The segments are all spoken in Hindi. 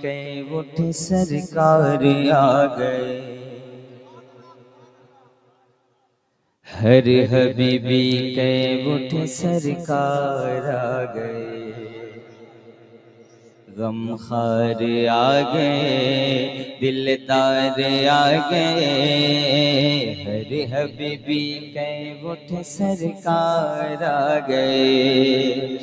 कई उठ सरकार आ गए, हर हबीबी कई उठ सरकार आ गए, गमखार आ गए, दिलदार आ गए, हर हबीबी कई उठ सरकार आ गए,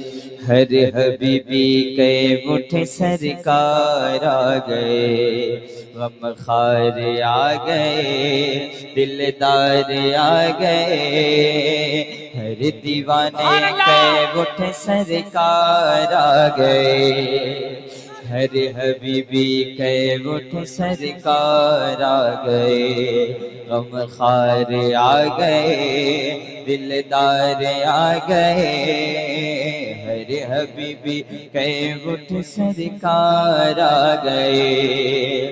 हर हबीबी कई उठ सरकार आ गए, गमखार आ गए, दिलदार आ गए, हर दीवाने कई उठ सरकार आ गए, हर हबीबी कई उठ सरकार आ गए, गमखार आ गए, दिलदार आ गए, हर हबीबी कई उठ सरकार आ गए,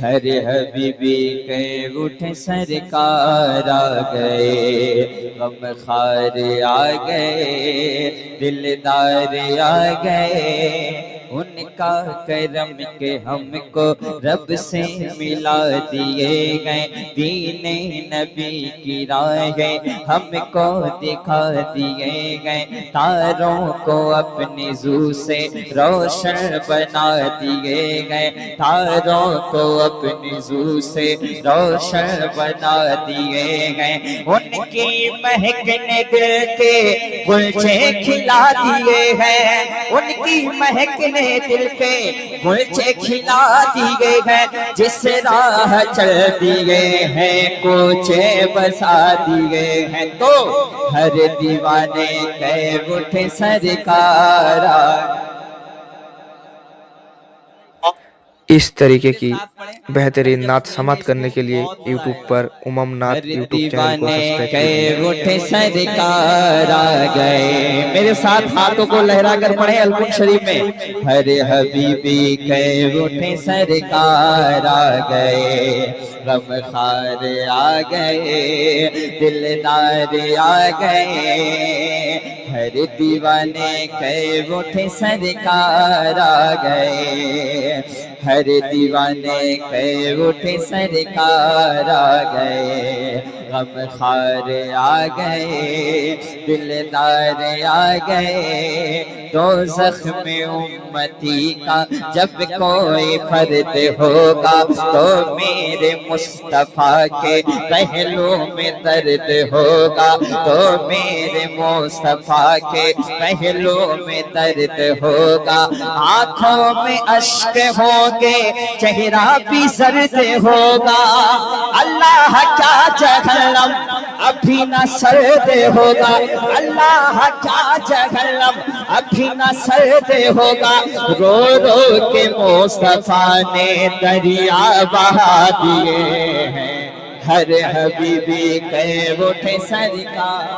हर हबीबी कई उठ सरकार आ गए, गमखार आ गए, दिलदार आ गए, उनका करम के हमको रब से मिला दिए गए, दीने नबी की राहें हमको दिखा दिए गए, तारों को अपनी जू से रोशन बना दिए गए, तारों को अपनी जू से रोशन बना दिए गए, उनकी महकने दिल के गुलचे खिला दिए हैं, उनकी महकने दिल पे गुलचे खिला दिए हैं, जिस राह चल दिए हैं कोचे बसा दिए हैं, तो हर दीवाने कई उठ सरकार आ। इस तरीके की बेहतरीन नात समाप्त करने के लिए YouTube पर उमम नात YouTube चैनल को सब्सक्राइब कीजिए। उठ सरकार आ गए, मेरे साथ हाथों को लहरा कर पढ़े अलकुल शरीफ में, हर हबीबी कई उठ सरकार आ गए, गमखार आ गए, दिलदार आ गए, हर दीवाने कई उठ सरकार आ गए, हर दीवाने कई उठ सरकार आ गए, गमखार आ गए, दिलदार आ गए, दोज़ख में उम्मती का जब कोई फर्द होगा, तो मेरे मुस्तफा के पहलू में दर्द होगा, तो मेरे मुस्तफा के पहलू में दर्द होगा, आंखों में अश्क होंगे, चेहरा भी सर्द होगा, अल्लाह क्या जहन्नम अभी न सर्द होगा, अल्लाह क्या जहन्नम अभी न सर्द होगा, रो रो के मुस्तफा ने दरिया बहा दिए हैं, हर हबीबी कई उठ सरकार,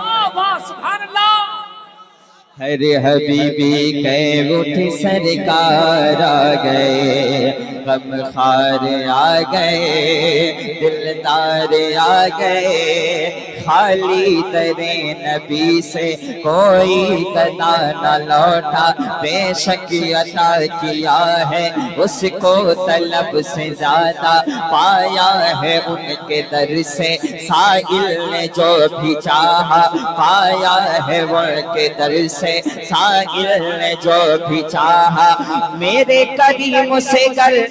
हर हबीबी कई उठ सरकार आ गए, गमखार आ गए, दिलदार आ गए, खाली दरे नबी से कोई गदा न लौटा, बेशक अता किया है उसको तलब से ज्यादा, पाया है उनके दर से साइल ने जो भी चाहा, पाया है उनके दर से साइल ने जो भी चाहा, मेरे करीम से गर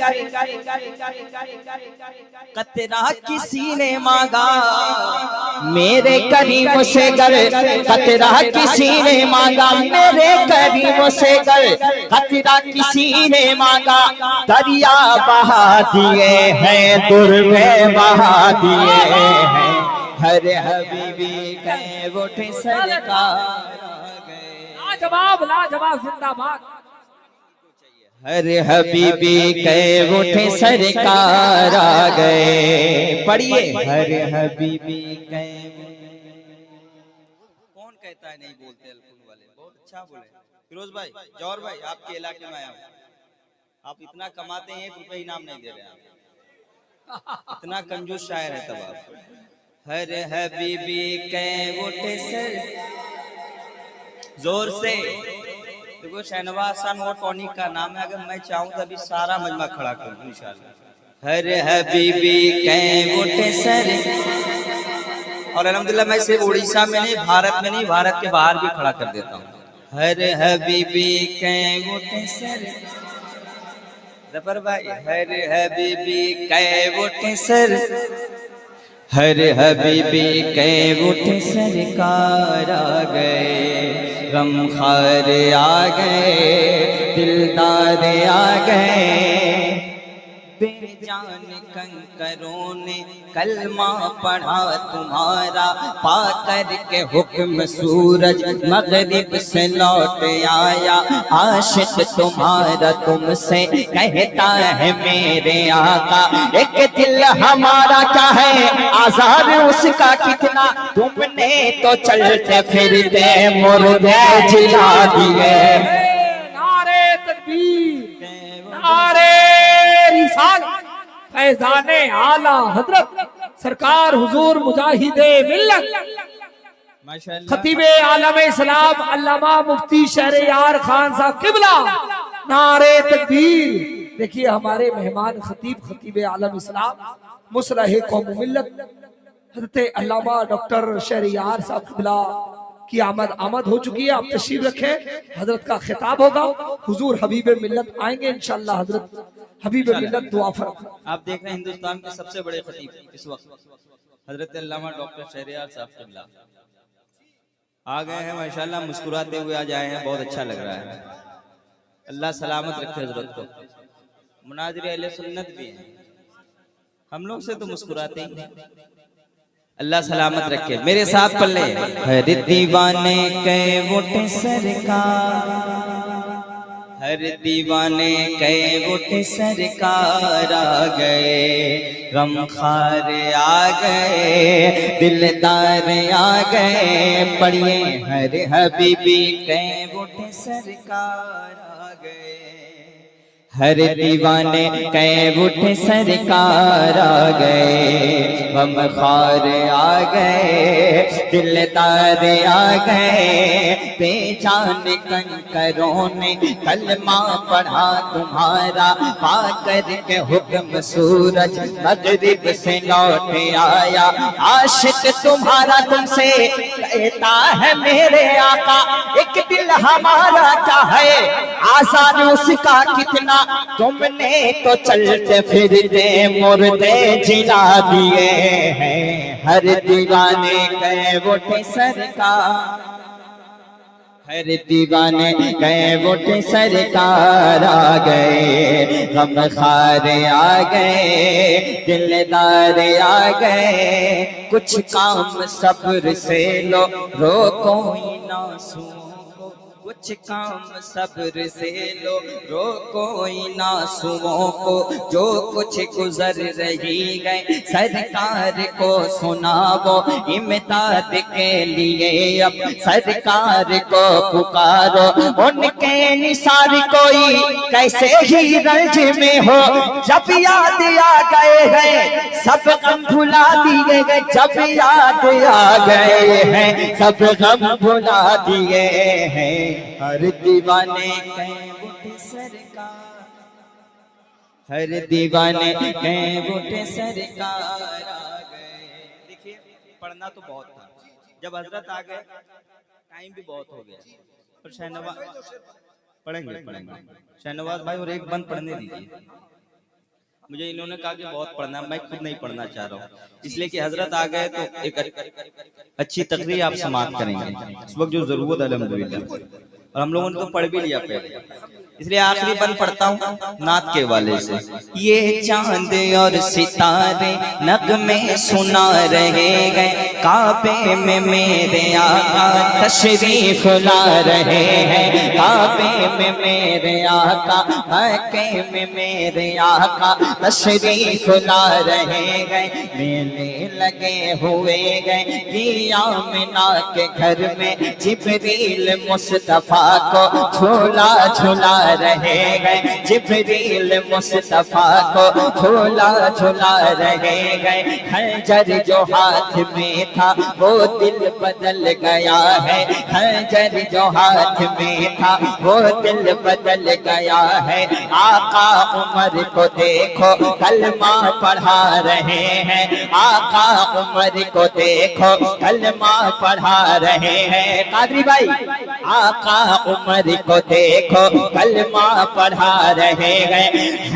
कतरा किसी ने मांगा, मेरे करीम से गर कतरा किसी ने मांगा, मेरे करीम से गर कतरा किसी ने मांगा, दरिया बहा दिए हैं, दुर्गे बहा दिए हैं, हर हबीबी कई उठ सरकार, लाजवाब लाजवाब जिंदाबाद, हर हबीबी कई उठ सरकार आ गए, पढ़िए, हर हबीबी कई। कौन कहता है नहीं बोलते अल्फुल वाले, बहुत अच्छा बोले फिरोज भाई, जौहर भाई, आपके इलाके में आया हूँ, आप इतना कमाते हैं, 1 रुपए इनाम नहीं दे रहे आप, इतना कंजूस शायर है तब आप, हर हबीबी कई उठ सर, जोर से देखो शहनवाज हसन वो टॉनिक का नाम है, अगर मैं चाहूँ तो अभी सारा मजमा खड़ा करूँ इंशाल्लाह। हर हबीबी कै उठे सर, और अल्हम्दुलिल्लाह मैं सिर्फ उड़ीसा में नहीं, भारत में नहीं, भारत के बाहर भी खड़ा कर देता हूँ। हर हबीबी कै उठे सर, जफर भाई, हर हबीबी कै उठे सर, हर हबीबी कै उठे सरकार आ गए, गमखार आ गए, दिलदार आ गए, बेजान कंकरों ने कलमा पढ़ा तुम्हारा, पाकर के हुक्म सूरज मगरिब से लौट आया, आशिक तुम्हारा तुमसे कहता है मेरे आका, एक दिल हमारा क्या है आज़ाद उसका कितना, तुमने तो चलते फिरते मुर्दे जिला दिए। नारे तकबीर, नारे रिसालत, फैज़ाने आला हजरत सरकार हुजूर मुजाहिदे मिल्लत खतीबे आलम इस्लाम अल्लामा मुफ्ती शहरयार खान साहब किबला, नारे तकबीर। देखिए हमारे मेहमान खतीबे आलम इस्लाम मुसलह कौम मिल्लत हजरत अल्लामा डॉक्टर शहरयार साहब किबला की आमद हो चुकी है। आप तशरीफ रखें, हजरत का खिताब होगा, हुजूर हबीब मिल्लत आएंगे इंशाअल्लाह। हजरत हबीब मिल्लत दुआ फरमा। आप देख रहे हैं हिंदुस्तान के सबसे बड़े खतीब इस वक्त हजरत अल्लामा डॉक्टर शहरयार साहब किबला आ गए हैं माशाल्लाह, मुस्कुराते हुए आज आए हैं, बहुत अच्छा लग रहा है। अल्लाह सलामत रखे हजरत को। मुनाजिर अहले सुन्नत भी है, हम लोग से तो मुस्कुराते ही हैं। अल्लाह सलामत रखे। मेरे साथ पल्ले हर दीवाने के उठे सरकार, हर दीवाने के उठे सरकार आ गए, गमखार आ गए, दिलदार आ गए, पढ़िए हर हबीबी के उठे सरकार आ गए, हर दीवाने कै उठे सरकार आ गए, गमखार आ गए, दिलदार आ गए, बेजान कंकरों ने कलमा पढ़ा तुम्हारा, पाकर के हुक्म सूरज मगरिब से लौट आया, आशिक तुम्हारा तुमसे कहता है मेरे आका, एक दिल हमारा क्या है आज़ाद उसका कितना, तुमने तो चलते फिरते मुर्दे जिला दिए हैं, हर दीवाने गए उठे सरकार, हर दीवाने गए उठे सरकार आ गए, गमखार आ गए, दिलदार आ गए, कुछ काम सब्र से लो रोको ही ना सुनो, कुछ काम सब्र से लो रोको ना सुओं को, जो कुछ गुजर रही गए सरकार को सुनावो, इमदाद के लिए अब सरकार को पुकारो, उनके निसार कोई कैसे ही रंज में हो, जब याद आ गए हैं सब गम भुला दिए गए, जब याद आ गए हैं सब गम भुला दिए हैं, हर दीवाने कै उठे सरकार, हर दीवाने कै उठे सरकार आ गए। देखिए पढ़ना तो बहुत था, जब हजरत आ गए टाइम भी बहुत हो गया, और शहनवाज पढ़ेंगे शहनवाज भाई, और एक बंद पढ़ने दीजिए। मुझे इन्होंने कहा कि बहुत पढ़ना, मैं खुद नहीं पढ़ना चाह रहा हूँ, इसलिए कि हजरत आ गए तो एक अच्छी तकरीर आप समाप्त करेंगे इस वक्त जो जरूरत है अल्हम्दुलिल्लाह, और हम लोगों ने तो पढ़ भी लिया पहले, इसलिए आखिरी बंद पढ़ता हूँ नात के वाले से। ये चांद और सितारे नगमे सुना रहे गए, काबे में मेरे आका तशरीफ ला रहे हैं, काबे में मेरे आका, मक्के में मेरे आका तशरीफ ला रहे गए, मेले लगे हुए गए कि आमिना के घर में जिब्रील मुस्तफा को झूला झूला रहे गए, जिब्रील मुस्तफा को झूला झूला रहे गए। खंजर जो हाथ में था वो दिल बदल गया है, खंजर जो हाथ में था वो दिल बदल गया है। आका उमर को देखो कलमा पढ़ा रहे हैं, आका उमर को देखो कलमा पढ़ा रहे हैं। कादरी भाई, आका उमर को देखो कलमा पढ़ा रहे हैं।